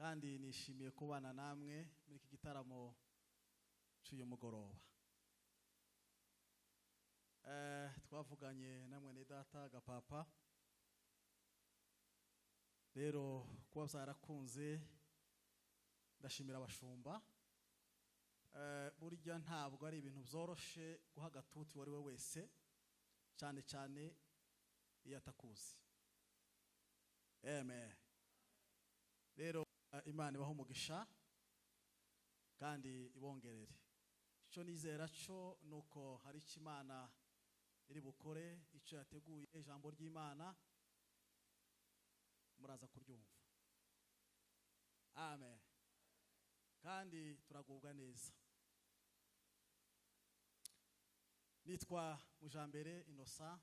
kandi nishimiye kubana namwe muri iki gitaramo cy'uyu mugoroba. Twavuganye namwe ne data gapapa, rero kuba byarakunze ndashimira abashumba. Burya ntabwo ari ibintu byoroshe guha gatuti wari we wese, cyane cyane iyo atakuzi. Amen. Rero Imana ibaho umugisha kandi ibongerere. Icyo nizera cyo nuko hari icyo Imana iri bukore, icyo yateguye ijambo ry'Imana muraza kuryumva. Amen. Kandi turagubwa neza. Nitwa Mujambere Innocent,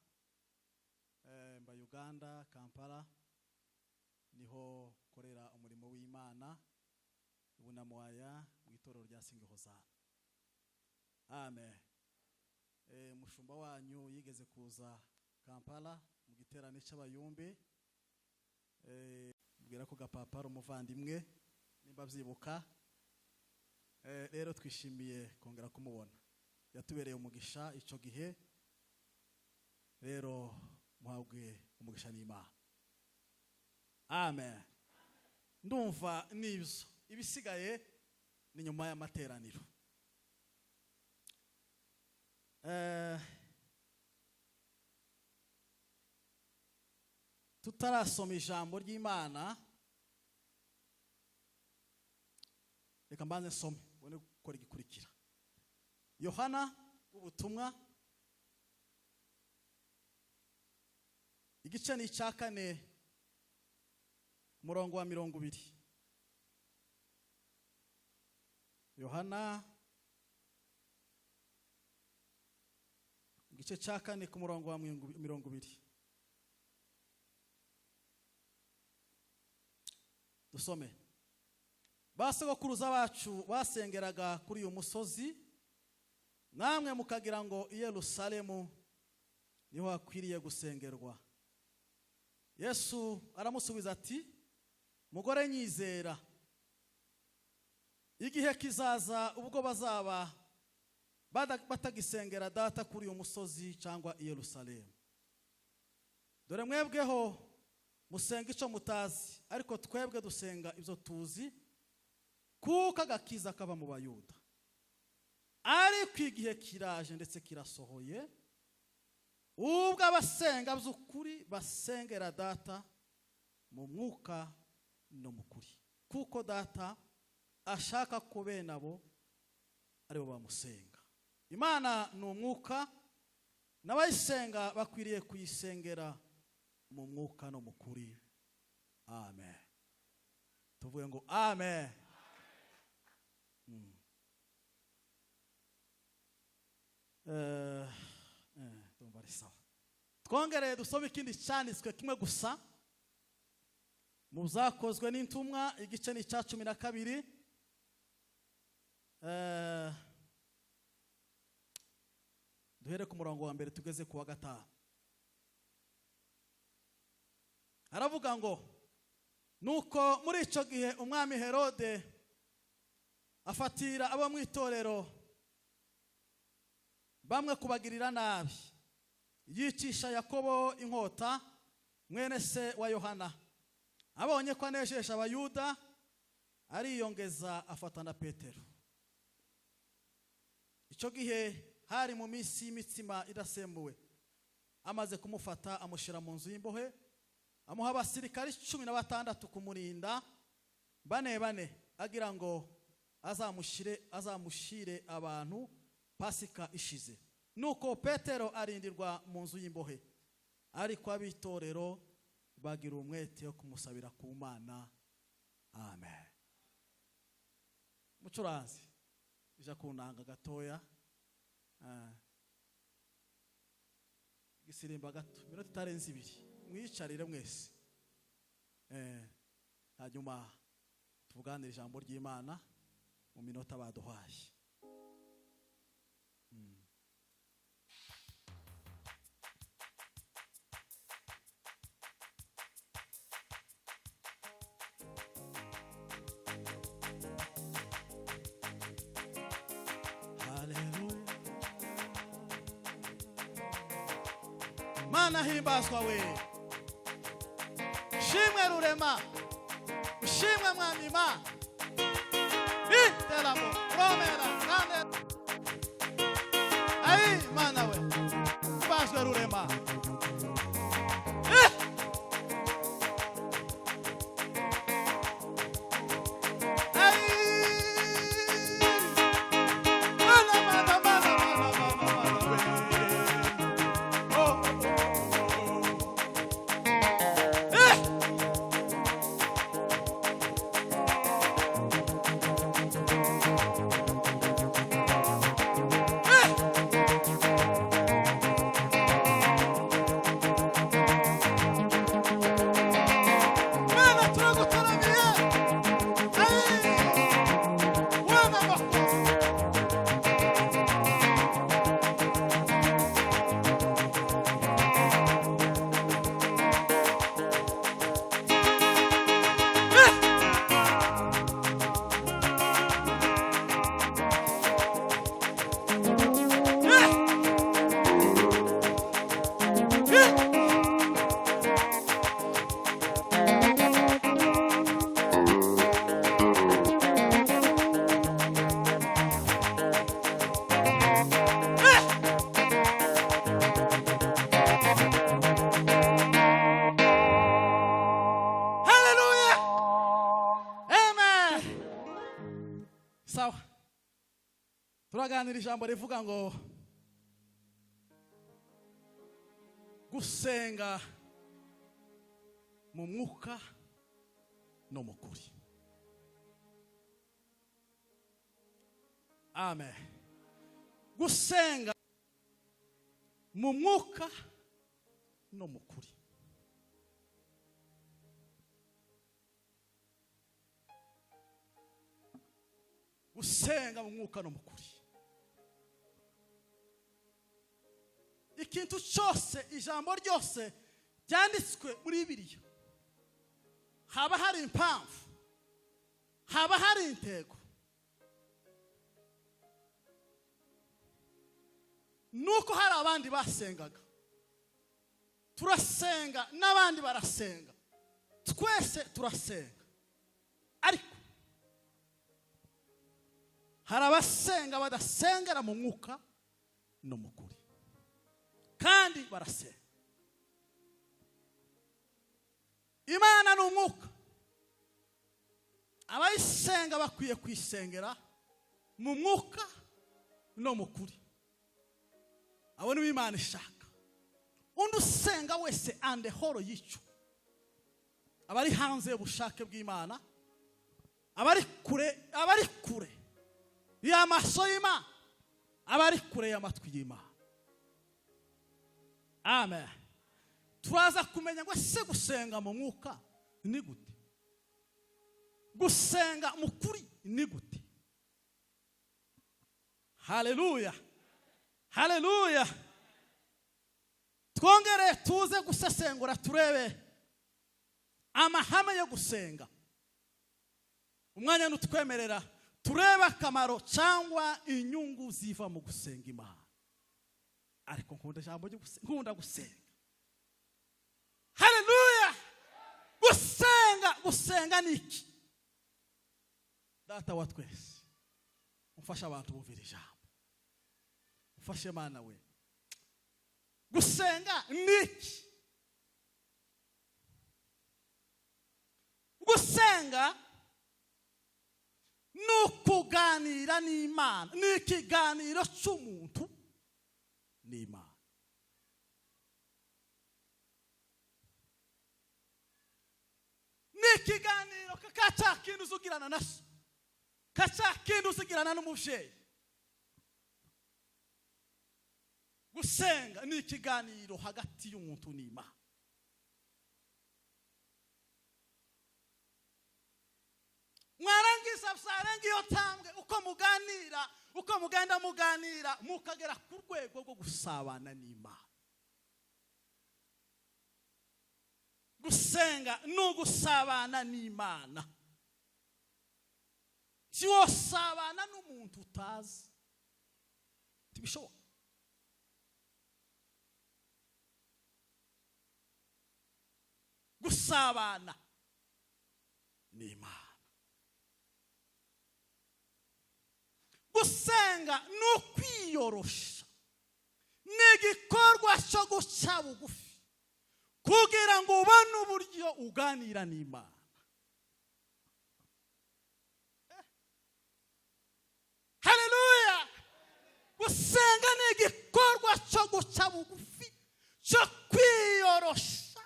mba Uganda, Kampala, niho korera umurimo w'Imana Bunamuwaya mu itorero rya Singihozana. Amen. Mushumba wanyu yigeze kuza Kampala mu giterane cy'abayumbe, mbwira ko gapapa ari umuvandimwe nimba byibuka. Rero twishimiye kongera kumubona, yatubereye umugisha icyo gihe. Rero muhabwe umugisha n'Imana. Amen. Ndumva nibyo ibisigaye ni nyuma y'amateraniro. Tutarasoma ijambo ry'Imana, reka mbanze nsome ubone gukora igikurikira. Yohana ubutumwa igice ni icya 4 umurongo wa 20. Yohana igice cya 4 ku murongo wa 20. Dusome. Basogokuruza bacu basengeraga kuri uyu musozi, namwe mukagira ngo i Yerusalemu niho hakwiriye gusengerwa. Yesu aramusubiza ati, mugore nyizera, igihe kizaza ubwo bazaba batagisengera data kuri uyu musozi cyangwa i Yerusalemu. Dore mwebweho musenga icyo mutazi, ariko twebwe dusenga ibyo tuzi, kuko agakiza kaba mu Bayuda. Ariko igihe kiraje ndetse kirasohoye, ubwo abasenga by'ukuri basengera data mu mwuka no mu kuri, kuko data ashaka ko bene abo ari bo bamusenga. Imana ni umwuka, n'abayisenga bakwiriye kuyisengera mu mwuka no mu kuri. Amen. Tuvuge ngo amen. Ndumva ari sawa. Twongereye dusome ikindi cyanditswe kimwe gusa mu Byakozwe n'Intumwa igice ni cya 12. Duhere ku murongo wa 1 tugeze ku wa 5. Aravuga ngo, nuko muri icyo gihe umwami Herode afatira abo mu itorero bamwe kubagirira nabi, yicisha Yakobo inkota mwene se wa Yohana. Abonye ko anejesha Abayuda, ariyongeza afata na Petero. Icyo gihe hari mu minsi y'imitsima idasembuwe. Amaze kumufata amushyira mu nzu y'imbohe, amuha abasirikari 16 kumurinda, bane agira ngo azamushire abantu Pasika ishize. Nuko Petero arindirwa mu nzu y'imbohe, ariko abitorero bagira umwete yo kumusabira ku Mana. Amen. Mucuranzi ija kunanga gatoya, gisirimba gato minota itarenze 2, mwicarire mwese. Hanyuma tuvuganira ijambo ry'Imana mu minota baduhaye. mana himbazwa we shimwe rurema shimwe mwami Imana iteramo promera kandi ai mana we himbazwe rurema turaganira ijambo rivuga ngo gusenga mu mwuka no mu kuri. Amen. Gusenga mu mwuka no mu kuri. Gusenga mu mwuka no mu kuri. Ikintu cyose ijambo ryose byanditswe muri Bibiliya haba hari impamvu, haba hari intego. Nuko hari abandi basengaga, turasenga n'abandi barasenga, twese turasenga, ariko hari abasenga badasengera mu mwuka no mu kuri kandi barasenga. Imana ni umwuka, abayisenga bakwiye kwisengera mu mwuka no mu kuri. Abo ni Imana ishaka. Undi usenga wese ande horo yicu, abari hanze y'ubushake bw'Imana, abari kure y'amaso y'Imana, abari kure y'amatwi y'Imana. Amen. Turaza kumenya ngo se gusenga mu mwuka ni gute, gusenga mu kuri ni gute. Haleluya, haleluya. Twongere tuze gusesengura turebe amahame yo gusenga. Umwanya nutwemerera turebe akamaro cyangwa inyungu ziva mu gusenga Imana. Ariko nkunda gusenga. Haleluya. Gusenga ni iki? Data wa twese, umfasha abantu bumvira ijambo, umfashe Mana we. Gusenga ni iki? Gusenga nukuganira n'Imana, ni ikiganiro cy'umuntu n'Imana. Ni ikiganiro kakakintu uzugirana na so, kakintu uzugirana n'umuvyeyi. Gusenga ni ikiganiro hagati y'umuntu n'Imana. Mwarangiza sarenga iyo tambwe uko muganda muganira mukagera ku rwego rwo gusabana n'Imana. Gusenga no gusabana n'Imana. Tiwosabana n'umuntu utazi, tibishoboka. gusabana n'Imana. Gusenga ni ukwiyorosha, ni igikorwa cyo guca bugufi kugira ngo ubone uburyo uganira n'Imana. Haleluya! Gusenga ni igikorwa cyo guca bugufi, cyo kwiyorosha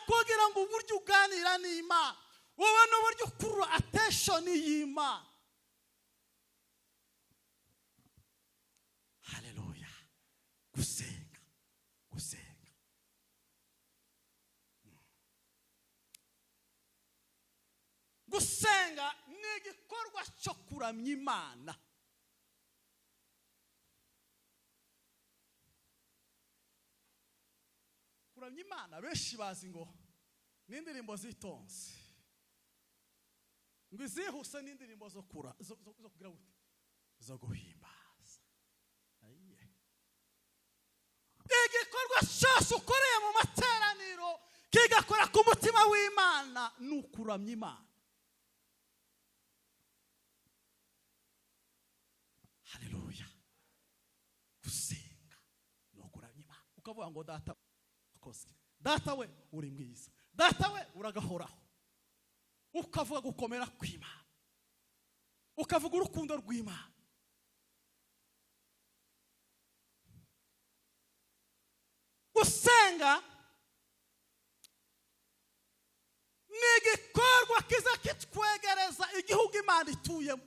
kugira ngo uburyo uganira n'Imana, ubone uburyo ukurura attention y'Imana. Haleluya! Gusenga. Gusenga ni igikorwa cyo kuramya Imana. Kuramya Imana benshi bazi ngo n'indirimbo zitonze, ngo izihuse n'indirimbo zo kugira gute, zo guhimbaza. Igikorwa cyose ukoreye mu materaniro kigakora ku mutima w'Imana ni ukuramya Imana. Haleluya! Gusenga no kuramya Imana. Ukavuga ngo data akoze, data we uri mwiza, data we uragahoraho. Ukavuga gukomera kw'Imana, ukavuga urukundo rw'Imana. Gusenga ni igikorwa kiza kitwegereza igihugu Imana ituyemo,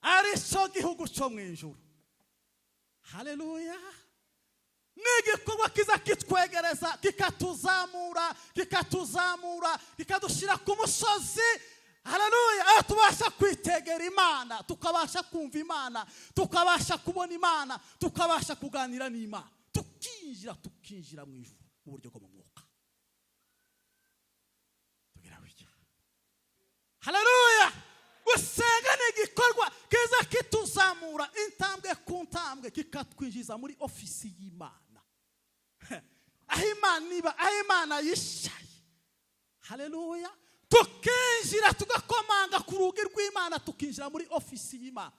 ari cyo gihugu cyo mu ijuru. Haleluya! Ni igikorwa kiza kitwegereza, kikatuzamura, kikadushyira ku musozi. Haleluya! Aho tubasha kwitegera Imana, tukabasha kumva Imana, tukabasha kubona Imana, tukabasha kuganira n'Imana, tukinjira mu ijuru mu buryo bwo mu mwuka. Tugira bitya. Haleluya! Gusenga ni igikorwa kiza kituzamura intambwe ku ntambwe, kikatwinjiza muri ofisi y'Imana. Aho Imana yicaye. Haleluya! Tukinjira tugakomanga ku rugi rw'Imana, tukinjira muri ofisi y'Imana.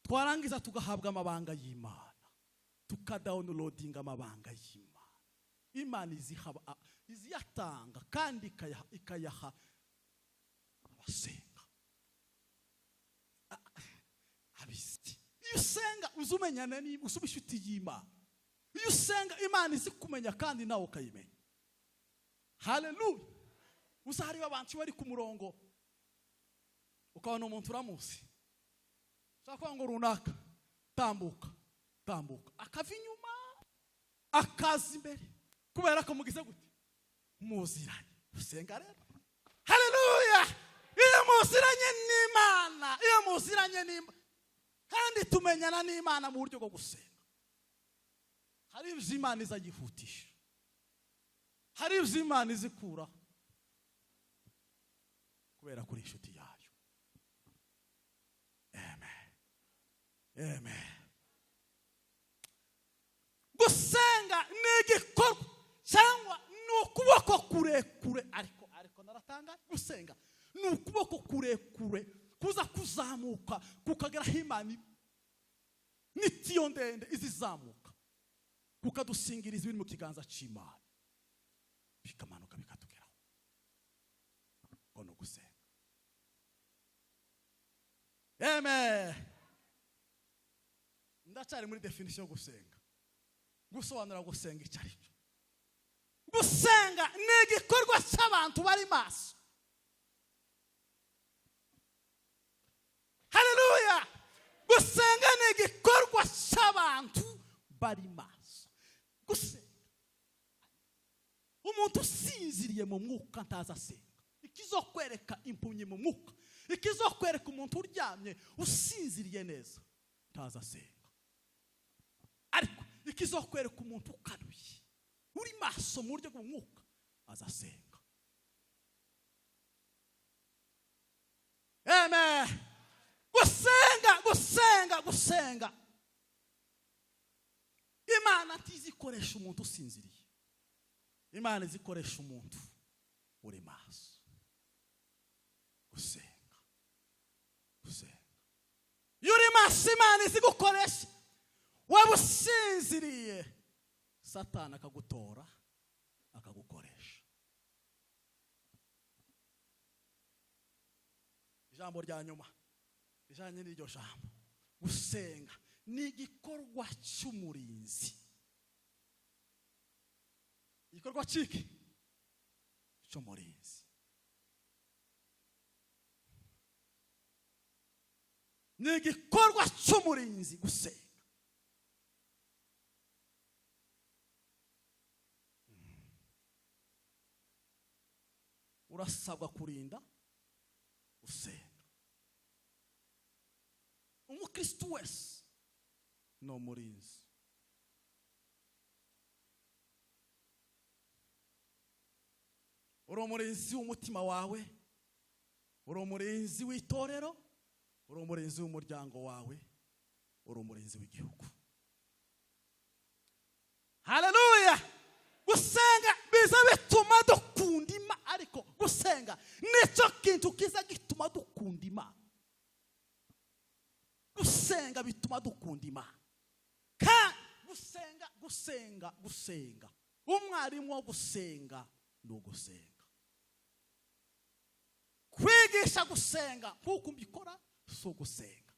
Twarangiza tugahabwa amabanga y'Imana, tukadownloadinga amabanga y'Imana. Imana iziyatanga kandi ikayaha abasenga. Iyo usenga uzumenyana n'Imana, usuba inshuti y'Imana. Iyo usenga Imana izi kumenya kandi nawe ukayimenya. Haleluya! Uzahariba abantu bari ku murongo, ukabona umuntu uramuzi, ushaka ngo runaka tambuka, akava inyuma akaza imbere, kubera ko mugize gute, muziranye. Usenga rero. Haleluya! Iyo muziranye n'Imana, kandi tumenyana n'Imana mu buryo bwo gusenga, hari ibyo Imana izayihutisha, hari ibyo Imana izikuraho, kubera kuri inshuti yayo. Amen. Gusenga ni igikorwa cyangwa ni ukuboko kurekure, ariko naratanga. Gusenga ni ukuboko kurekure kuza kuzamuka kukageraho Imana n'itiyo ndende izizamuka, kukadusingiriza ibiri mu kiganza cy'Imana, bikamanuka bikatugeraho. Ono gusenga. Amen. Ndacyari muri definition yo gusenga, gusobanura gusenga icyo ari cyo. Gusenga ni igikorwa cy'abantu bari maso. Haleluya! Gusenga ni igikorwa cy'abantu bari maso. Gusenga, umuntu usinziriye mu mwuka ntazasenga. Ikizokwereka impumyi mu mwuka, ikizokwereka umuntu uryamye usinziriye neza, ntazasenga. Ariko ikizokwereka umuntu ukanuye, uri maso mu buryo bw'umwuka, azasenga. Amen. Gusenga. Imana ntizikoresha umuntu usinziriye. Imana izikoresha umuntu uri maso. Gusenga. Yuri maso Imana izigukoresha. Wabusinziriye, Satani akagutora akagukoresha. Ijambo rya nyuma rijanye n'iryo jambo, gusenga ni igikorwa cy'umurinzi. Igikorwa cyiki cy'umurinzi. Ni igikorwa cy'umurinzi gusenga. Urasabwa kurinda gusenga. Umukristo wese no murinzi. Uri umurinzi w'umutima wawe, uri umurinzi w'itorero, uri umurinzi w'umuryango wawe, uri umurinzi w'igihugu. Haleluya! Gusenga biza bituma dukunda Imana, ariko gusenga nicyo kintu kiza gituma dukunda Imana. Gusenga bituma dukunda Imana. Kandi gusenga. Umwarimu wo gusenga ni ugusenga. Kwigisha gusenga nkuko mbikora si ugusenga.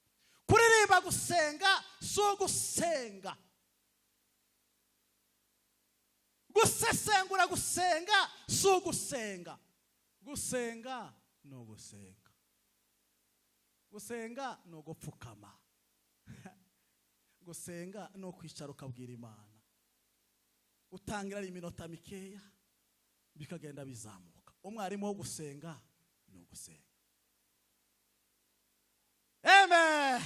Kuririmba gusenga si ugusenga. Gusesengura gusenga si ugusenga. Gusenga ni ugusenga. Gusenga ni ugupfukama. Gusenga ni ukwicara ukabwira Imana. Utangira iminota mikeya bikagenda bizamuka. Umwarimu wo gusenga ni ugusenga. Amen.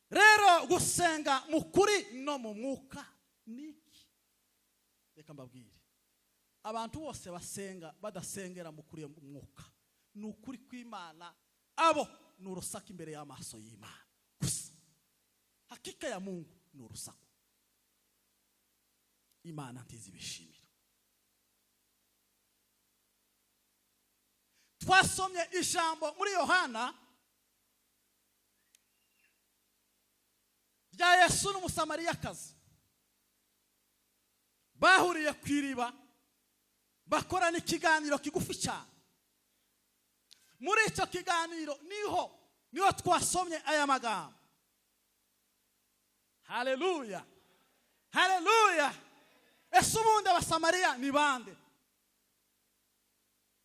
Rero gusenga mu kuri no mu mwuka niki? Reka mbabwire. Abantu bose basenga badasengera mu kuri mu mwuka, ni ukuri kw'Imana, abo ni urusaku imbere y'amaso y'Imana. Gusa hakika ya Mungu ni urusaku. Imana ntizibishimira. Twasomye ijambo muri Yohana rya Yesu n'umusamariyakazi bahuriye ku iriba bakorana ikiganiro kigufi cyane. Muri icyo kiganiro niho twasomye aya magambo. Haleluya, haleluya. Ese ubundi abasamariya ni bande?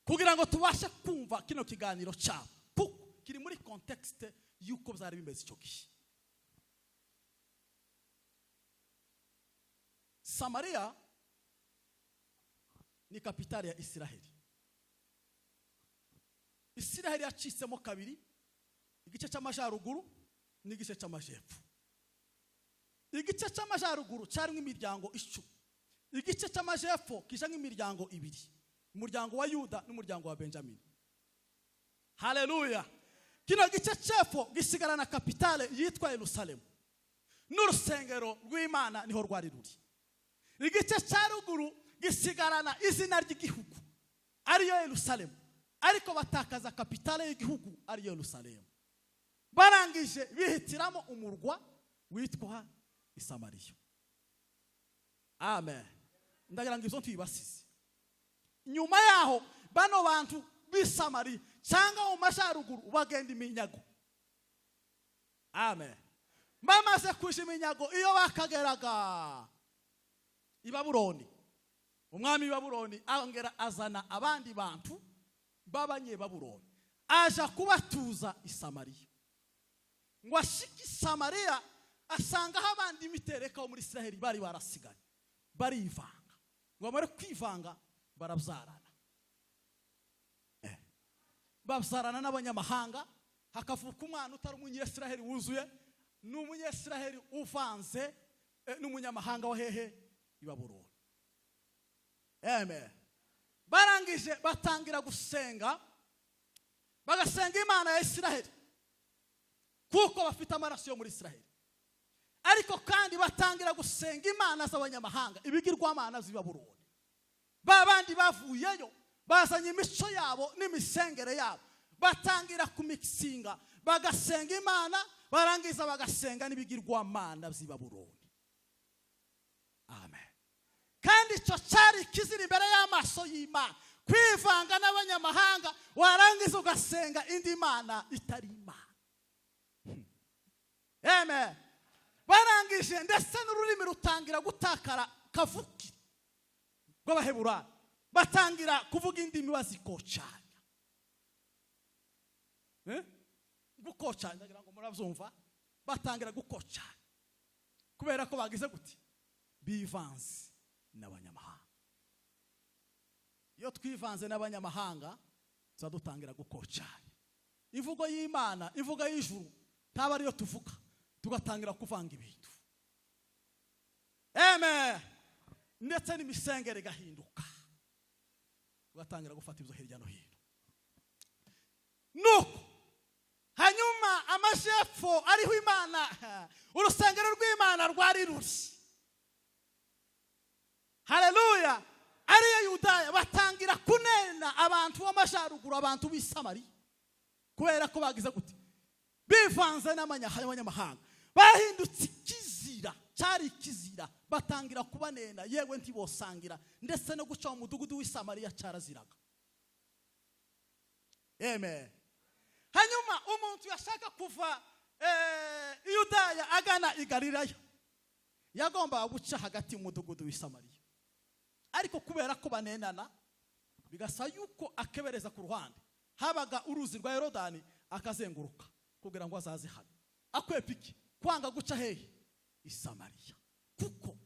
Kugira ngo tubashe kumva kino kiganiro cyabo, kiri muri context yuko byari bimeze icyo gihe. Samaria ni kapitali ya Israeli. Israeli yacitsemo kabiri, igice cy'amajyaruguru n'igice cy'amajyepfo. Igice cy'amajyaruguru cyarimo imiryango 10. Igice cy'amajyepfo kijanye imiryango 2. Umuryango wa Yuda n'umuryango wa Benjamin. Haleluya. Kino gice cy'epfo gisigarana kapitale yitwa Yerusalemu. N'urusengero rw'Imana niho rwari ruri. Igice cya ruguru gisigarana izina ry'igihugu ariyo Yerusalemu, ariko batakaza kapitale y'igihugu ariyo Yerusalemu. Barangije bihitiramo umurwa witwa Isamariya. Amen. Ndagira ngo izo ntibasize. Nyuma yaho bano bantu b'Isamariya cyangwa mu majyaruguru bagenda iminyago. Amen. Bamaze kuja iminyago iyo bakageraga i Babuloni, umwami w'Ibabuloni angera azana abandi bantu babanye Babuloni aja kubatuza Isamariya. Ngo ashiki Samariya asanga abandi imitereka muri Israeli bari barasigaye, barivanga. Ngo bamare kwivanga barabyarana. Babyarana n'abanyamahanga, hakavuka umwana utari umunyesiraheli wuzuye n'umunyesiraheli uvanze n'umunyamahanga wa hehe i Babuloni. Amen. Barangije batangira gusenga, bagasenga Imana ya Israeli kuko bafite amaraso yo muri Israeli. ariko kandi batangira gusenga imana z'abanyamahanga, ibigirwamana z'i Babuloni. Babandi bavuyeyo bazanye imico yabo n'imisengere yabo, batangira kumikisinga, bagasenga imana, barangiza bagasenga n'ibigirwamana z'i Babuloni. Amen. Kandi icyo cyari kizira imbere y'amaso y'Imana, kwivanga n'abanyamahanga warangiza ugasenga indi mana itari Imana. Amen. Barangije ndetse n'ururimi rutangira gutakara kavuki rw'Abaheburayo, batangira kuvuga indimi bazikocanya. Gukocanya ndagira ngo murabyumva, batangira gukocanya kubera ko bagize guti bivanze n'abanyamahanga. Iyo twivanze n'abanyamahanga tuzadutangira gukocanya. Ivugo y'Imana, ivugo y'ijuru ntaba ariyo tuvuga, tugatangira kuvanga ibintu. Amen. Ndetse n'imisengere igahinduka, tugatangira gufata ibyo hirya no hino. Nuko hanyuma amajepfo ariho Imana, urusengero rw'Imana rwari ruri. Haleluya. Ariyo Yudaya batangira kunena abantu b'amajyaruguru, abantu b'i Samariya, kubera ko bagize guti bivanze n'abanyamahanga, bahindutse ikizira, cyari ikizira, batangira kubanena, yewe ntibosangira, ndetse no guca mu mudugudu w'i Samariya cyaraziraga. Amen. Hanyuma umuntu yashaka kuva Yudaya agana i Galilaya, yagomba guca hagati mu mudugudu w'i Samariya, ariko kubera ko banenana bigasa yuko akebereza ku ruhande, habaga uruzi rwa Yorodani akazenguruka kugira ngo azaze hano. Akwepiki kwanga guca hehe i Samariya, kuko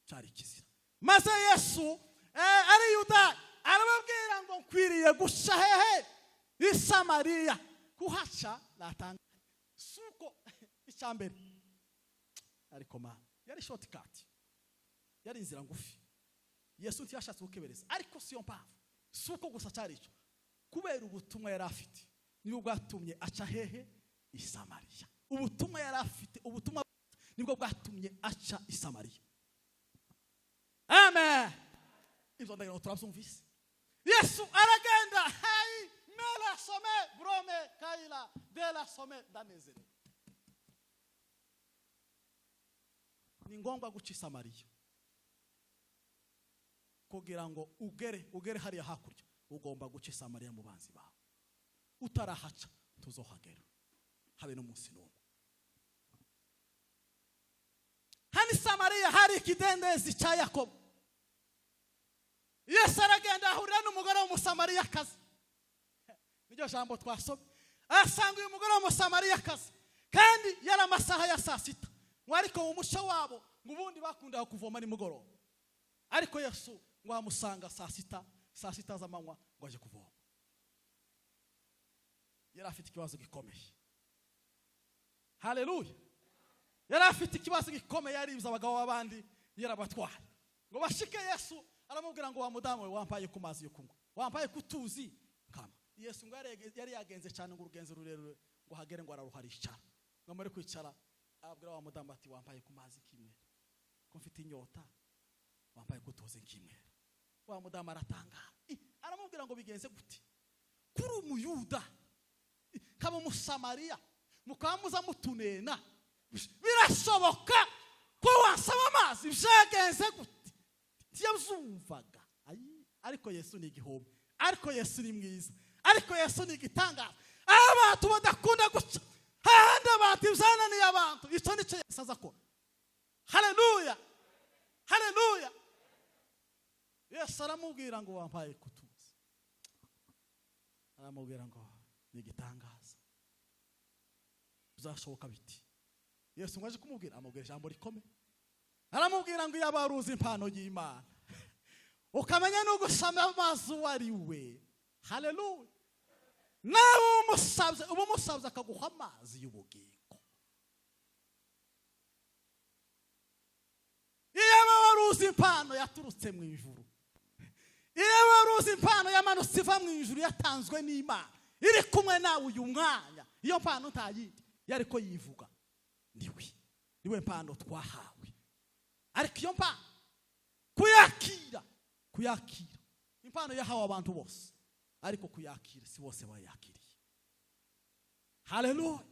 cyari kizira. Maze Yesu ari Yudaya arababwira ngo nkwiriye guca hehe i Samariya, kuhaca natanga suko icyambere. Ariko mana yari shortcut, yari inzira ngufi. Yesu ntiyashatse gukebereza, ariko siyo mpamvu, suko gusa cyari icyo, kubera ubutumwa yari afite nibwo bwatumye aca hehe i Samariya. Ubutumwa yari afite, ubutumwa nibwo bwatumye aca i Samariya. Amen. Ibyo ndagira ngo turabyumvise. Yesu aragenda, hayi mela some brome kaila dela some danezere. Ni ngombwa guca i Samariya kugira ngo ugere hariya hakurya, ugomba guca i Samariya mu banzi bawe. Utarahaca tuzohagera habe n'umunsi n'umwe. Hani Samariya hari ikidendezi cya Yakobo. Yesu aragenda ahurira n'umugore w'umusamariyakazi. Niryo jambo twasomye. Asanga uyu mugore w'umusamariyakazi, kandi yari amasaha ya saa sita, ngo ariko mu muco wabo ngo ubundi bakundaga kuvoma nimugoroba, ariko Yesu ngo amusanga saa sita z'amanywa ngo aje kuvoma. Yari afite ikibazo gikomeye. Haleluya. Yari afite ikibazo gikomeye, yaribye abagabo b'abandi yarabatwara ngo bashike. Yesu aramubwira ngo wa mudamu we wampaye ku mazi yo kunywa, wampaye kutuzi kama. Yesu ngo yari yagenze cyane ngo urugenzo rurerure ngo hagere ngo araruharisha, ngo muri kwicara abwira wa mudamu ati wampaye ku mazi kimwe, ko mfite inyota, wampaye kutuzi kimwe. Wa mudamu aratangara, aramubwira ngo bigenze gute, kuri umuyuda kaba umusamariya mukamuza mutunena, birashoboka ko wasaba amazi, byagenze gute? Ntiyazumvaga. Ariko Yesu ni igihombo, ariko Yesu ni mwiza, ariko Yesu ni igitangaza. Abantu badakunda guca hahandi abantu ibyananiye abantu, icyo nicyo Yesu aza akora. Haleluya, haleluya. Yesu aramubwira ngo wampaye kutuzi, aramubwira ngo ni igitangaza, bizashoboka biti. Yesu ngo aje kumubwira, amubwira ijambo rikomeye, aramubwira ngo yaba uruzi impano y'Imana, ukamenya no gusama amazi wari we. Haleluya. Nawe umusabye akaguha amazi y'ubugingo. Yaba waruzi impano yaturutse mu ijuru, yaba waruzi impano yamanutse iva mu ijuru yatanzwe n'Imana, iri kumwe nawe uyu mwanya, iyo mpano ntayindi yari ko yivuga ndiwe. niwe mpano twahawe. Ariko iyo mpano kuyakira impano yahawe abantu bose, ariko kuyakira si bose bayakiriye. Haleluya.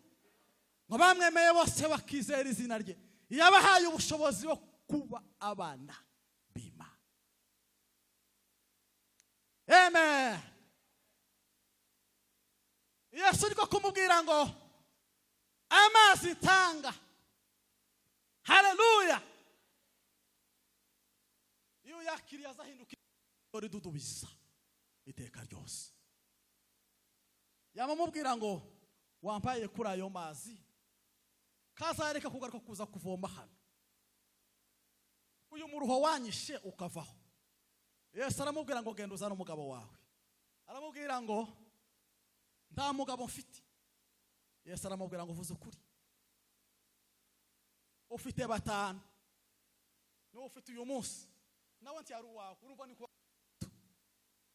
Ngo bamwemeye bose bakizera izina rye, yabahaye ubushobozi bwo kuba abana b'Imana. Amen. Yesu ariko kumubwira ngo amazi tanga. Haleluya. Iyo yakiriye azahinduka ridudubiza iteka ryose. Yamamubwira ngo wampaye kuri ayo mazi kazareka kugaruka kuza kuvoma hano, uyu muruho wanyishe ukavaho. Yesu aramubwira ngo genda uzana umugabo wawe. Aramubwira ngo nta mugabo mfite. Yesu aramubwira ngo uvuze ukuri, ufite batanu no ufite uyu munsi nawe nti ari uwawe, urumva ni ko.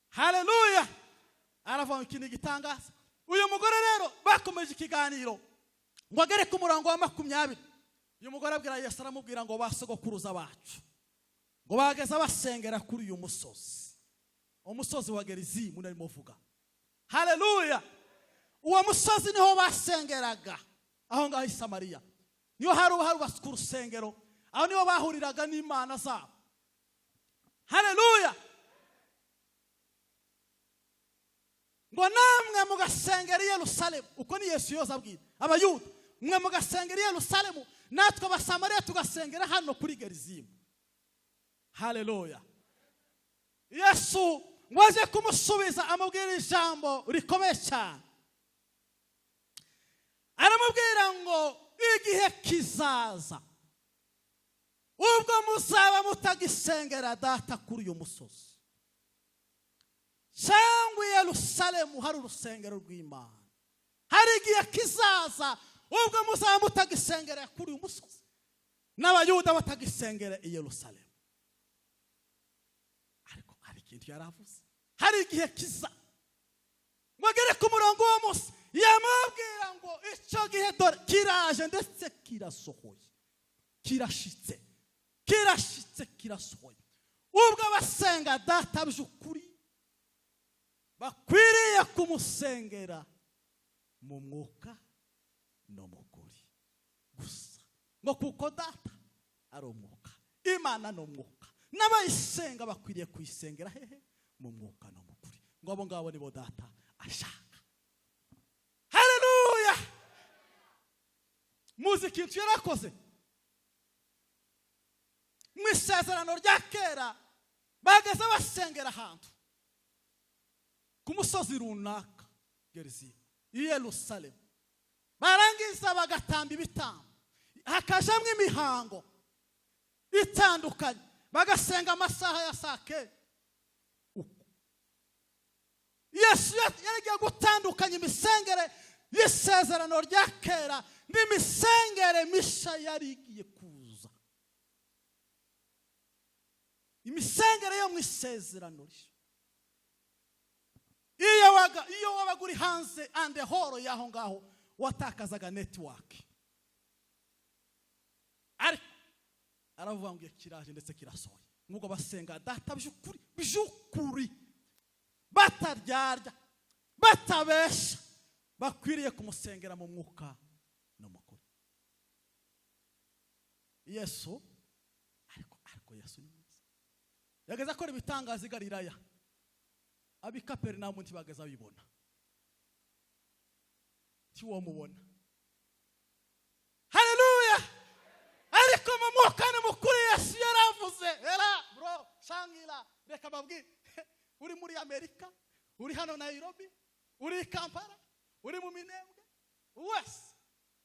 Haleluya. Aravuga ikintu gitangaza. Uyu mugore rero bakomeje ikiganiro ngo agere ku murango wa 20. Uyu mugore abwira Yesu, aramubwira ngo basogokuruza bacu ngo bageza basengera kuri uyu musozi, umusozi wa Gerizimu narimo vuga. Haleluya. Uwo musozi niho basengeraga, aho ngaho i Samariya niho hari basuka urusengero, aho niho bahuriraga n'Imana zabo. Haleluya. Ngo namwe mugasengera i Yerusalemu, uko ni Yesu yoza abwira abayuda, mwe mugasengera i Yerusalemu, natwe abasamariya tugasengera hano kuri Gerizimu. Haleluya. Yesu waje kumusubiza amubwira ijambo rikomeye cyane. Aramubwira ngo igihe kizaza ubwo muzaba mutagisengera data kuri uyu musozi, cyangwa i Yerusalemu hari urusengero rw'Imana. Hari igihe kizaza ubwo muzaba mutagisengera kuri uyu musozi, n'abayuda batagisengera i Yerusalemu. Ariko hari ikintu yaravuze, hari igihe kiza mwagere ku murongo wa Musa, yamubwira ngo icyo gihe dore kiraje ndetse kirasohoye, kirashitse kirasohoye. Ubwo abasenga data by'ukuri bakwiriye kumusengera mu mwuka no mu kuri gusa, ngo kuko data ari umwuka, Imana no mwuka, n'abayisenga bakwiriye kuyisengera hehe? Mu mwuka no mu kuri. Ngo abo ngabo nibo data ashaka. Haleluya. Muzi ikintu yarakoze mu isezerano rya kera, bageze basengera ahantu ku musozi runaka Gerizimu i Yerusalemu, barangiza bagatamba ibitambo, hakajamwe imihango itandukanye, bagasenga amasaha ya saa kenda. Yesu yaragiye gutandukanya imisengere y'isezerano rya kera n'imisengere misha yari igiye kuza, imisengere yo mu isezerano rishya. Iyo wabaga uri hanze ande horo y'aho ngaho watakazaga network. Ariko aravuga ngo kiraje ndetse kirasohoye, nubwo basenga data by'ukuri bataryarya batabesha, bakwiriye kumusengera mu mwuka no mu kuri. Yesu ariko Yesu ni mwiza, yageze akora ibitangaza i Galilaya, ab'i Kaperinaumu ntibageza bibona, ntiwamubona. Haleluya. Ariko mu mwuka no mu kuri Yesu yaravuze, bro shangila reka babwire, uri muri Amerika, uri hano Nairobi, uri i Kampala, uri mu Minembwe, wese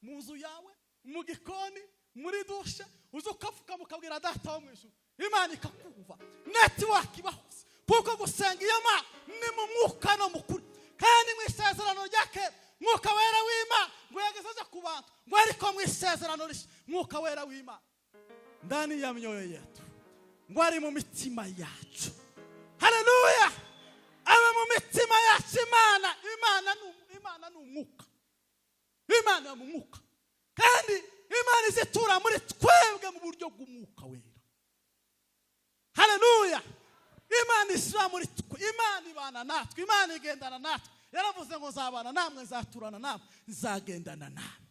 mu nzu yawe, mu gikoni, muri dushe, uza ukavuka mukabwira data wo mu ijuru, Imana ikakumva, network ibahose. Kuko gusenga iyo Mana ni mu mwuka no mu kuri, kandi mu isezerano rya kera mwuka wera w'Imana ngo yagezaje ku bantu, ngo ariko mu isezerano rishya mwuka wera w'Imana ndani ya myoyo yetu, ngo ari mu mitima yacu. Haleluya. Aba mu mitima yacu. Imana ni umwuka, Imana mu mwuka, kandi Imana imana izitura muri twebwe mu buryo bw'umwuka wera. Haleluya. Imana ishyira muri twe, Imana ibana natwe, Imana igendana natwe. Yaravuze ngo nzabana namwe, nzaturana namwe, nzagendana namwe.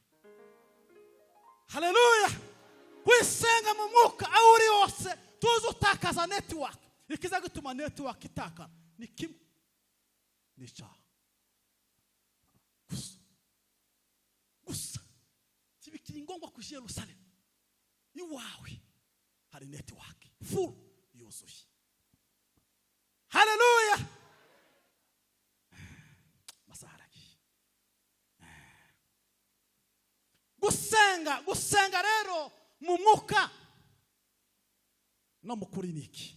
Haleluya. Wisenga mu mwuka aho uri hose, tuzi utakaza network. Ikiza gutuma network itaka ni kimwe, ni icyaha. Gusa tibikiri ngombwa ku Yerusalemu iwawe hari network full yuzuye. Haleluya. Masaraki. Gusenga rero mu mwuka no mu kuri niki?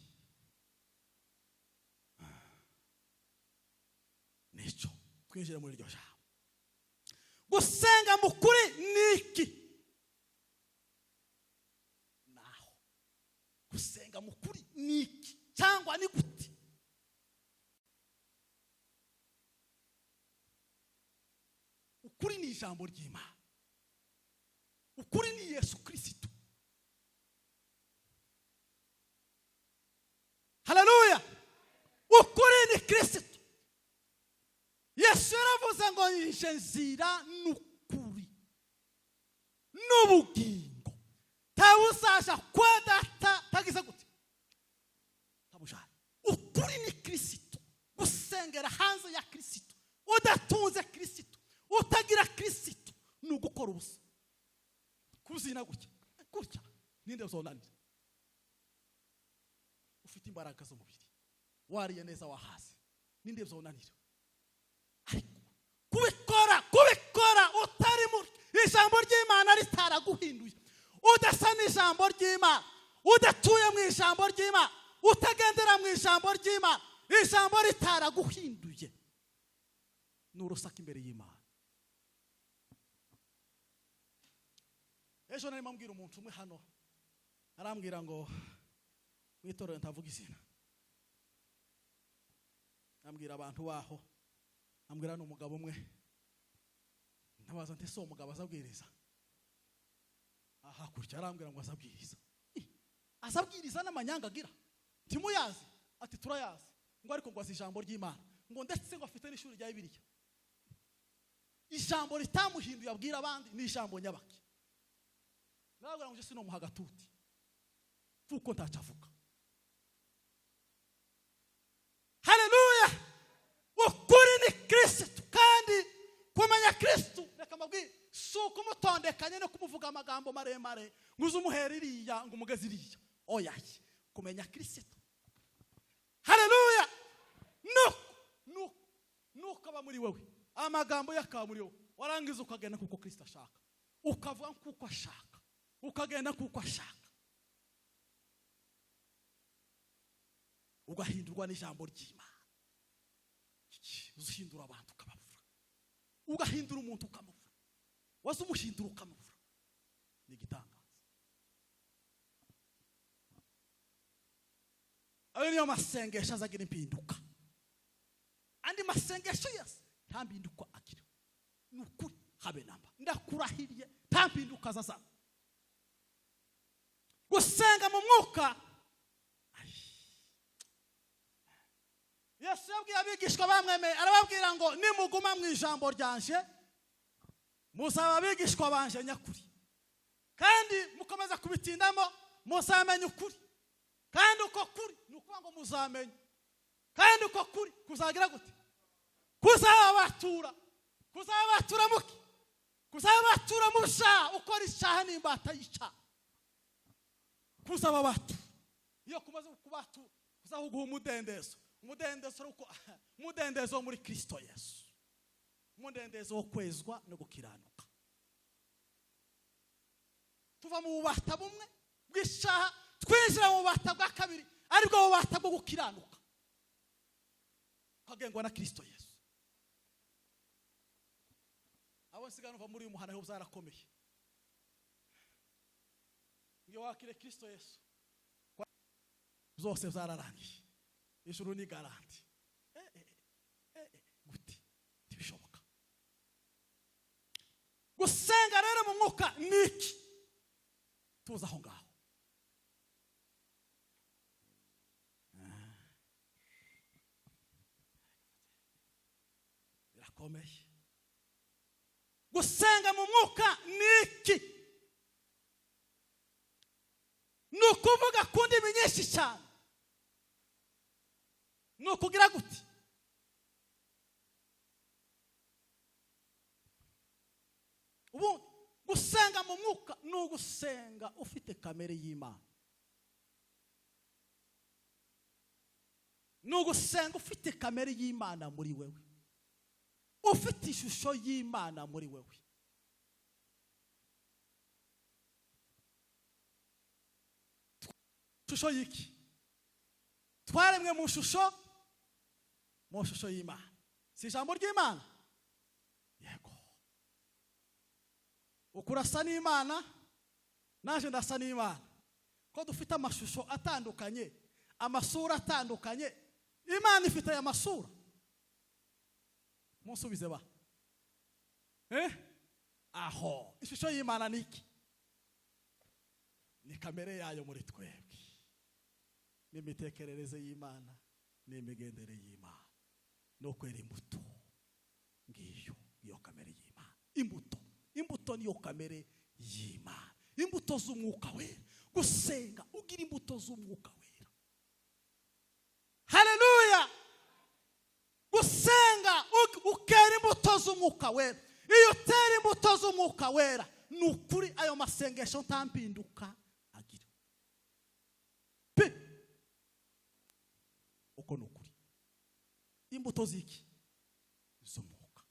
Nico twinjire muri iryo jambo. Gusenga mu kuri niki? Naho gusenga mu kuri niki cyangwa ni gute? Ukuri ni ijambo ry'Imana. Ukuri ni Yesu Kristo. Haleluya. Ukuri ni Kristo. Yesu yaravuze ngo yinje nzira n'ukuri n'ubugingo, tawuzaja kwa Data tagize gute? Tabujana. Ukuri ni Kristo. Gusengera hanze ya Kristo, udatunze Kristo, utagira Kristo, n'ugukora ubusa. Kuzina gutya ninde uzonanira? Ufite imbaraga z'umubiri, wariye neza wahaze, ninde uzonanira? Kubikora utari mu ijambo ry'Imana ritaraguhinduye, udasa n'ijambo ry'Imana, udatuye mu ijambo ry'Imana, utagendera mu ijambo ry'Imana, ijambo ritaraguhinduye, n'urusaka imbere y'Imana. Ejo nari mambwira umuntu umwe hano, arambwira ngo mwitorero ntavuga izina, ambwira abantu baho, ambwira n'umugabo umwe, ndabaza nte so umugabo azabwiriza aha kurya, arambwira ngo azabwiriza n'amanyanga agira, ntimuyazi? Ati turayazi, ngo ariko ngo azi ijambo ry'Imana, ngo ndetse ngo afite n'ishuri rya Bibiliya. Ijambo ritamuhinduye abwira abandi ni ijambo nyabaki. Nabwira ngo Yesu no muhagatuti fuko ntacavuga. Haleluya. Ukuri ni Kristo, kandi kumenya Kristo reka mabwire suko mutondekanye no kumuvuga amagambo maremare nguze umuhera iriya ngo umugezi iriya. Oya, kumenya Kristo. Haleluya. Nuko aba muri wewe, amagambo yakaba muri wewe, warangiza ukagenda kuko Kristo ashaka, ukavuga kuko ashaka, ukagenda kuko ashaka, ugahindurwa n'ijambo ry'Imana. Uzihindura abantu ukabavura, ugahindura umuntu ukamuvura, waza umuhindura ukamuvura, ni igitangaza. Ayo niyo masengesho azagira impinduka. Andi masengesho yose nta mpinduka agira, n'ukuri habe namba, ndakurahiriye nta mpinduka azaza. Gusenga mu mwuka, Yesu yabwiye abigishwa bamwemeye, arababwira ngo nimuguma mu ijambo ryanje muzaba abigishwa banje nyakuri, kandi mukomeza kubitindamo muzamenya ukuri, kandi uko kuri nukuvuga ngo muzamenya, kandi uko kuri kuzagira gute? Kuzabatura muki? Kuzabatura mu byaha, ukora icyaha n'imbata y'icyaha, kuzababatu. Iyo kumaze kubatu kuzahuguha umudendezo muri Kristo Yesu, umudendezo wo kwezwa no gukiranuka. Tuva mu bubata bumwe bw'icyaha twinjira mu bubata bwa kabiri, aribwo bubata bwo gukiranuka, ukagengwa na Kristo Yesu. Abo nsigana uva muri uyu muhana ho byarakomeye, iyo wakire Kristo Yesu zose zararangiye, ijuru ni garanti. Gute tibishoboka. Gusenga rero mu mwuka niki? tuza aho ngaho. Birakomeye. Gusenga mu mwuka niki? Nukuvuga kundi binyinshi cyane. Nukugira gute? Ubu gusenga mu mwuka nugusenga ufite kamere y'Imana. Nugusenga ufite kamere y'Imana muri wewe. Ufite ishusho y'Imana muri wewe. Shusho yiki? Twaremwe mu shusho y'Imana. Si ijambo ry'Imana? Yego. Ukurasa n'Imana, naje ndasa n'Imana. Ko dufite amashusho atandukanye, amasura atandukanye. Imana ifite aya masura. Musubize ba. Aho. Ishusho y'Imana niki? Ni kamere yayo muri twebwe. N'imitekerereze y'Imana, n'imigendere y'Imana. No kwera imbuto. Ngiyo kamere y'Imana. Imbuto niyo kamere y'Imana. Imbuto z'umwuka wera. Gusenga ugira imbuto z'umwuka wera. Haleluya. Gusenga ukera imbuto z'umwuka wera. Iyo utera imbuto z'umwuka wera, nukuri ayo masengesho ntampinduka agira. Uko nukuri. Imbuto ziki? Z'umwuka.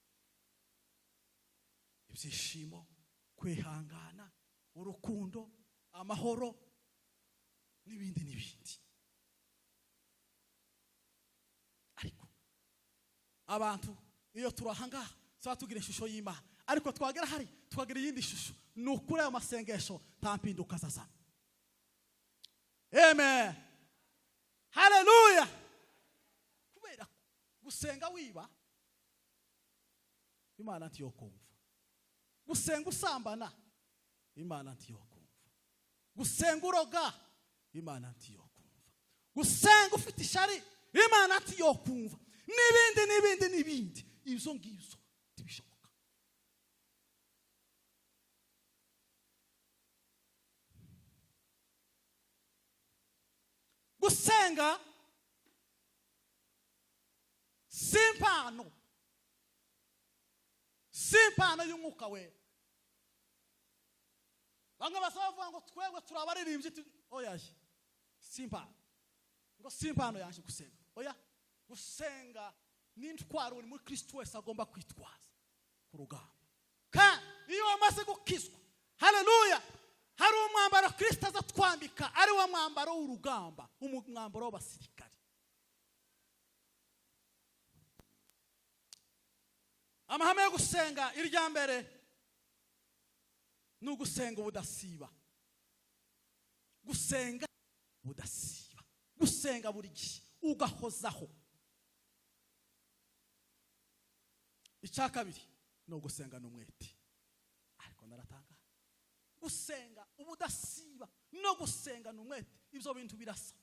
Ibyishimo, kwihangana, urukundo, amahoro n'ibindi. Ariko abantu iyo turahanga saa tugira ishusho y'Imana, ariko twagera hari twagira yindi shusho. Nukuri ayo masengesho ntampinduka sasa. Amen. Haleluya. Kubera gusenga wiba, Imana ntiyo kumva. Gusenga usambana, Imana ntiyo kumva. Gusenga uroga, Imana ntiyo kumva. Gusenga ufite ishari, Imana ntiyo kumva. N'ibindi. Izo ngizo tibishoboka. Gusenga simpano y'umwuka wera. Bamwe basaba bavuga ngo twebwe turabaririmbye. Oya, simpano. Ngo simpano yaje gusenga. Oya, gusenga n'intwaro uri muri Kristo wese agomba kwitwaza ku rugamba. Kandi iyo wamaze gukizwa, haleluya, hari umwambaro Kristo azatwambika, ari wo mwambaro w'urugamba, umwambaro w'abasirikare. Amahame yo gusenga irya mbere ni ugusenga ubudasiba. Gusenga ubudasiba. Gusenga buri gihe ugahozaho. Icya kabiri ni ugusenga n'umwete. Ariko naratanga. Gusenga ubudasiba no gusenga n'umwete, ibyo bintu birasa.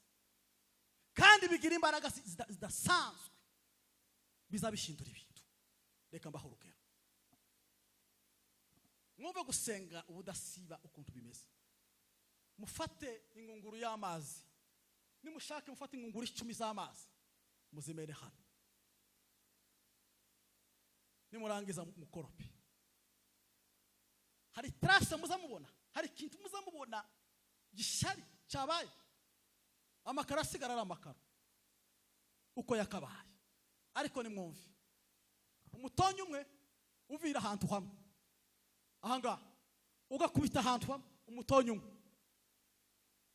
Kandi bigira imbaraga zidasanzwe. Bizabishindura ibintu. Reka mbaho urugero. Mwumve gusenga ubudasiba ukuntu bimeze. Mufate ingunguru y'amazi. Nimushake mufate ingunguru 10 z'amazi. Muzimere hano. Nimurangiza mukorope. Hari trace muzamubona, hari kintu muzamubona gishari cyabaye. Amakara asigara ari amakara uko yakabaye. Ariko nimwumve, umutonyi umwe uvira ahantu hamwe, ahanga ugakubita ahantu hamwe, umutonyi umwe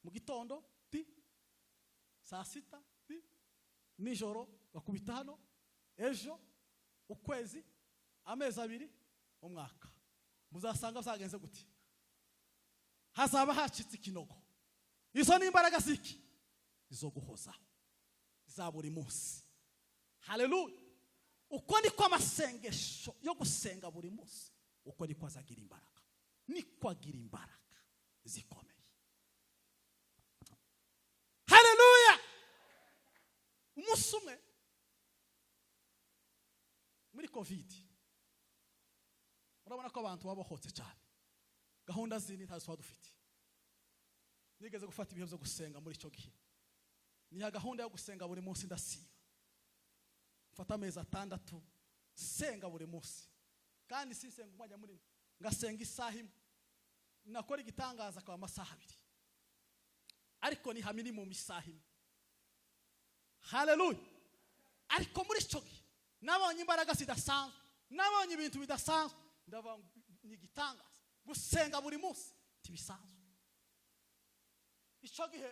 mu gitondo saa 6 nijoro bakubita hano, ejo ukwezi, amezi 2, umwaka, muzasanga zagenze gute? Hazaba hacitse ikinogo. Izo ni imbaraga ziki izo guhoza za buri munsi. Haleluya. Uko niko amasengesho yo gusenga buri munsi, uko niko azagira imbaraga, niko agira imbaraga zikomeye. umunsi umwe muri covid murabona ko abantu babohotse cyane, gahunda zindi ntazo twa dufite. Nigeze gufata ibihe byo gusenga muri icyo gihe, niya gahunda yo gusenga buri munsi ndasiba, mfata amezi 6 senga buri munsi, kandi sisenga umwanya muri ngasenga isaha imwe, nakora igitangaza kwa amasaha 2, ariko ni ha minimum isaha imwe. Haleluya! Ariko muri icyo gihe nabonye imbaraga zidasanzwe, nabonye ibintu bidasanzwe, ndava ni igitangaza gusenga buri munsi tibisanzwe. Icyo gihe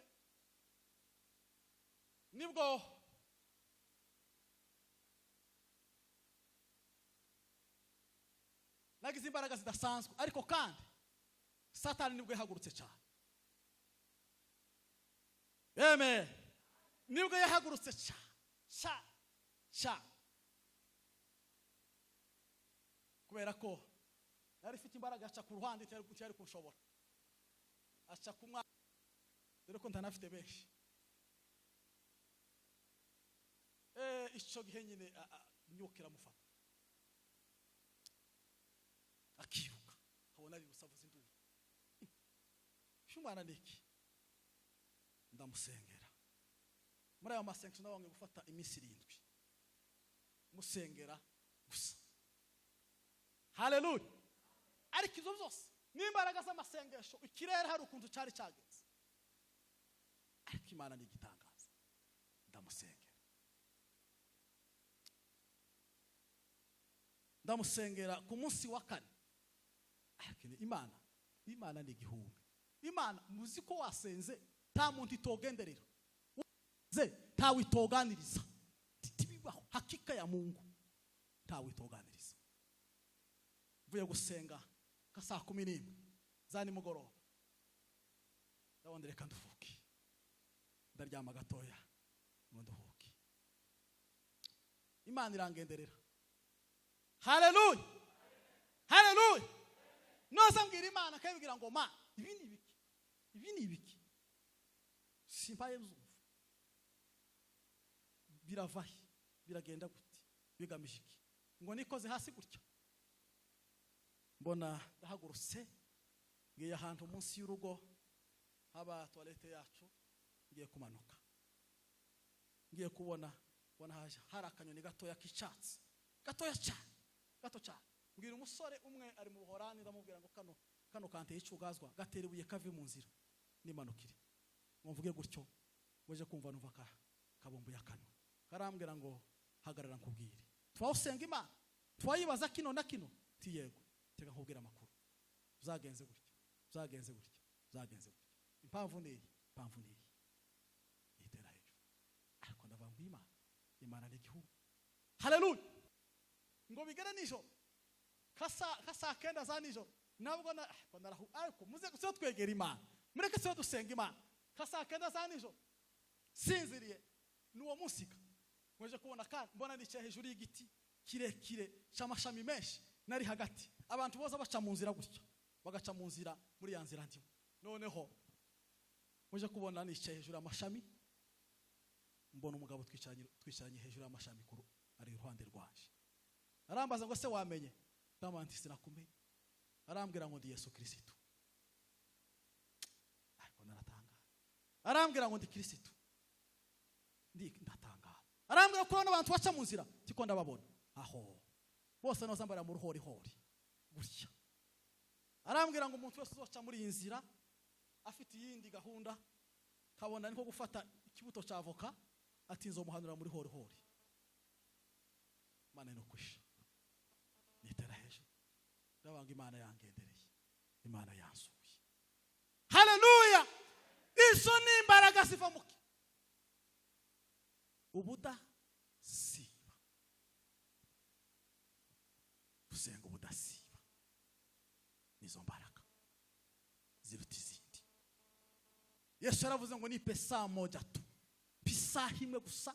nibwo nagize imbaraga zidasanzwe, ariko kandi Satani nibwo yahagurutse cyane. Amen. Nibwo yahagurutse cyane kubera ko yari ifite imbaraga aca ku ruhande cyari kushobora, aca kumwa, dore ko ntanafite benshi. Icyo gihe nyine nyukira mufata akiruka, abona ari gusavuza induru. Shumana niki ndamusengera muri ayo masengesho, nabonye gufata iminsi 7 musengera gusa. Haleluya! Ariko izo zose n'imbaraga z'amasengesho, ikirere hari ukuntu cyari cyageze, ariko Imana ni igitangaza. Ndamusengera ku munsi wa 4, ariko Imana ni igihumbi. Imana muzi ko wasenze nta muntu itogenderera, ntawe itoganiriza, tibibaho. Hakika ya Mungu ntawe itoganiriza. Vuye gusenga ka saa 11 za nimugoroba, ndabona reka nduhuke, ndaryama gatoya ngo nduhuke. Imana irangenderera. Haleluya! Haleluya! Noza mbwira Imana akabibwira ngo ma ibi ni ibiki simpaye mzumva, biravahe, biragenda gute, bigamije iki? Ngo nikoze hasi gutya, mbona ndahagurutse, ngiye ahantu munsi y'urugo haba toilette yacu, ngiye kumanuka, ngiye kubona hari akanyoni gatoya k'icyatsi, gatoya cyane, gato cyane. Mbwira umusore umwe ari mu Buholandi, ndamubwira ngo kano kante y'icugazwa gatera ibuye kave mu nzira nimanukire. Ngo mvuge gutyo, ngoje kumva numva kabombo yakano, karambwira ngo hagarara nkubwire. Twawusenga Imana, twayibaza kino na kino, ti yego, tega nkubwira amakuru, uzagenze gutya, uzagenze gutya, uzagenze gutya. Impamvu ni itera hejuru, ariko ndavanga Imana ni igihugu. Haleluya! Ngo bigere nijoro kasa 9 za nijoro, nabwo ariko muze gusa twegera Imana, mureke se dusenga Imana. Kasa 9 za nijoro sinziriye, nuwo musika mweje kubona kandi mbona nicaye hejuru y'igiti kirekire cy'amashami menshi, nari hagati. Abantu boza baca mu nzira gutya, bagaca mu nzira muri ya nzira ndimo. Noneho mweje kubona nicaye hejuru y'amashami, mbona umugabo twicaranye hejuru y'amashami kuru ari iruhande rwaje. Arambaza ngo se wamenye? Ndamanti sinakumenye. Arambwira ngo ndi Yesu Kristo. Ariko naratanga. Arambwira ngo ndi Kristo. Ndatanga. Arambwira ko abantu baca mu nzira tiko ndababona. Aho bose noza mbara mu ruhori gutya. Arambwira ngo umuntu wese uzoca muri iyi nzira afite yindi gahunda, kabona niko gufata ikibuto cya avoka, ati nzomuhanura muri hori. Mana no kwisha nitera hejuru, ndabanga Imana yangendereye, Imana yansuye. Haleluya! Izo ni imbaraga ziva muki ubudasiba. Gusenga ubudasiba nizo mbaraga ziruta izindi. Yesu yaravuze ngo nipe saa 1 tu, pisa imwe gusa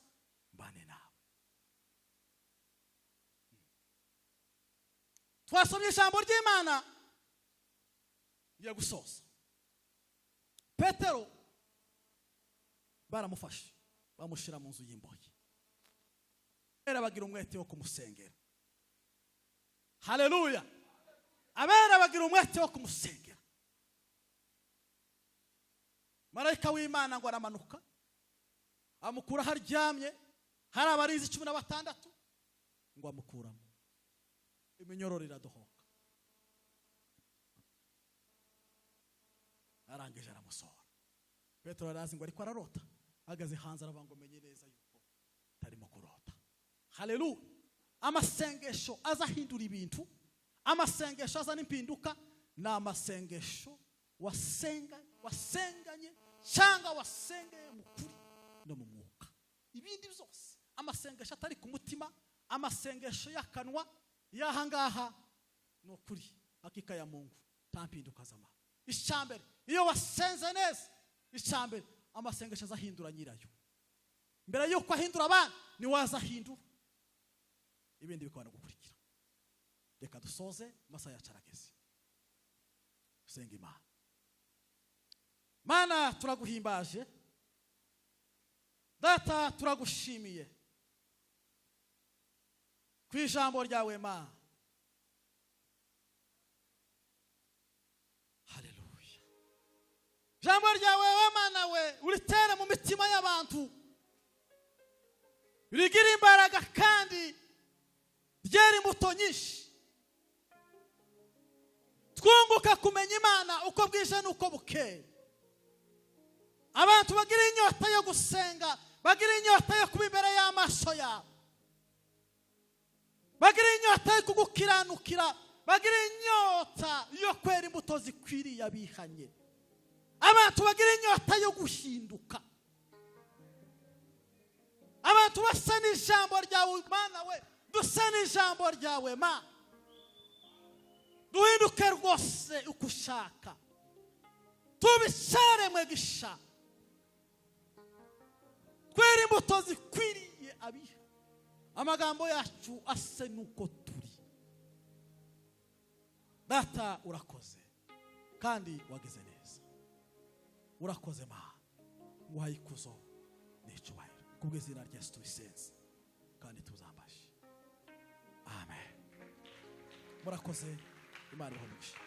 mbane nawe. Twasomye ijambo ry'Imana, ngiye gusoza. Petero baramufashe bamushira mu nzu y'imbohe. abera bagira umwete wo kumusengera. Haleluya. Abera bagira umwete wo kumusengera. Marayika w'Imana ngo aramanuka amukura haryamye, hari abarinzi 16 ngo amukuramo, iminyororo iradohoka, arangije aramusohora. Petero arazi ngo ariko ararota, agaze hanze aravuga menye neza yuko tarimo kurota. Haleluya. Amasengesho azahindura ibintu, amasengesho azana impinduka, na amasengesho wasenganye cyangwa wasengeye mu kuri no mu mwuka. Ibindi byose amasengesho atari ku mutima, amasengesho y'akanwa yahangaha no kuri hakika ya Mungu tampinduka zama. Icyambere iyo wasenze neza, icyambere amasengesho azahindura nyirayo. Mbere yuko ahindura abana ni wazahindura ibindi bikabana gukurikira. Reka dusoze, amasaha yacarageze. Senga Imana. Mana turaguhimbaje, Data turagushimiye ku ijambo ryawe Mana. Haleluya. Ijambo ryawe Mana we uritere mu mitima y'abantu, rigira imbaraga kandi ryera imbuto nyinshi. Twunguka kumenya Imana uko bwije nuko bukeye. Abantu bagira inyota yo gusenga, bagira inyota yo kuba imbere y'amaso yawe, bagira inyota yo kugukiranukira, bagira inyota yo kwera imbuto zikwiriye abihanye. Abantu bagira inyota yo guhinduka, abantu basa n'ijambo ryawe Mana we, dusa n'ijambo ryawe Mana, duhinduke rwose uko ushaka, tubisare mwegisha, kwera imbuto zikwiriye abiha, amagambo yacu ase nuko turi. Data urakoze kandi wageze neza, urakoze Mana, nguhaye ikuzo n'icyubahiro kubw'izina rya Yesu tubisenze kandi tuzambashe. Amen. Murakoze, Imana ibahe umugisha.